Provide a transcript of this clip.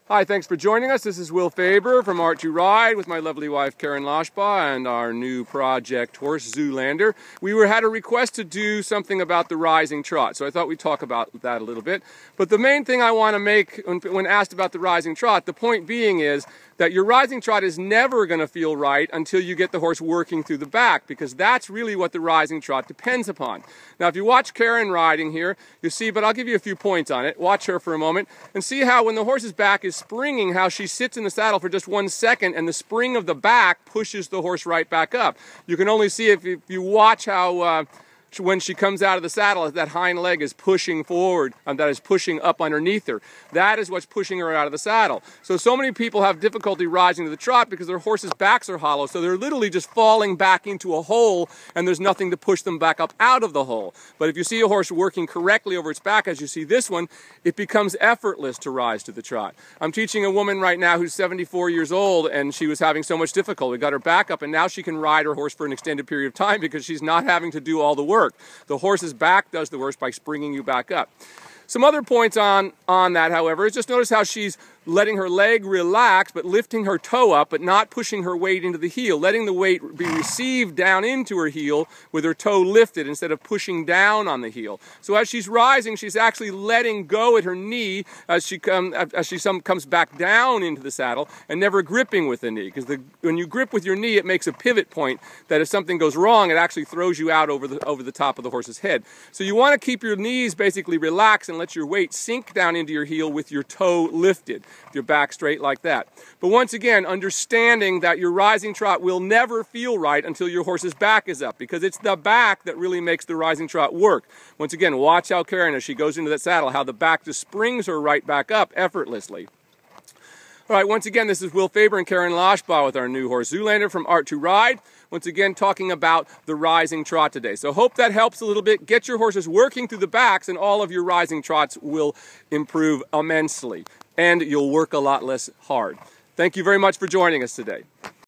Hi, thanks for joining us. This is Will Faerber from Art to Ride with my lovely wife Karen Loshbaugh and our new project horse, Zoolander. We had a request to do something about the rising trot, so I thought we'd talk about that a little bit. But the main thing I want to make when asked about the rising trot, the point being is that your rising trot is never going to feel right until you get the horse working through the back, because that's really what the rising trot depends upon. Now, if you watch Karen riding here, you see, but I'll give you a few points on it. Watch her for a moment and see how when the horse's back is springing, how she sits in the saddle for just 1 second and the spring of the back pushes the horse right back up. You can only see if you watch how when she comes out of the saddle, that hind leg is pushing forward, that is pushing up underneath her. That is what's pushing her out of the saddle. So many people have difficulty rising to the trot because their horses' backs are hollow, so they're literally just falling back into a hole and there's nothing to push them back up out of the hole. But if you see a horse working correctly over its back, as you see this one, it becomes effortless to rise to the trot. I'm teaching a woman right now who's 74 years old, and she was having so much difficulty. We got her back up, and now she can ride her horse for an extended period of time because she's not having to do all the work. The horse's back does the work by springing you back up. Some other points on that, however, is just notice how she's letting her leg relax, but lifting her toe up, but not pushing her weight into the heel, letting the weight be received down into her heel with her toe lifted instead of pushing down on the heel. So as she's rising, she's actually letting go at her knee as she comes back down into the saddle and never gripping with the knee, because when you grip with your knee, it makes a pivot point that if something goes wrong, it actually throws you out over the top of the horse's head. So you want to keep your knees basically relaxed and let your weight sink down into your heel with your toe lifted, your back straight like that. But once again, understanding that your rising trot will never feel right until your horse's back is up, because it's the back that really makes the rising trot work. Once again, watch how Karen, as she goes into that saddle, how the back just springs her right back up effortlessly. All right, once again, this is Will Faerber and Karen Loshbaugh with our new horse, Zoolander, from Art to Ride. Once again, talking about the rising trot today. So hope that helps a little bit. Get your horses working through the backs and all of your rising trots will improve immensely. And you'll work a lot less hard. Thank you very much for joining us today.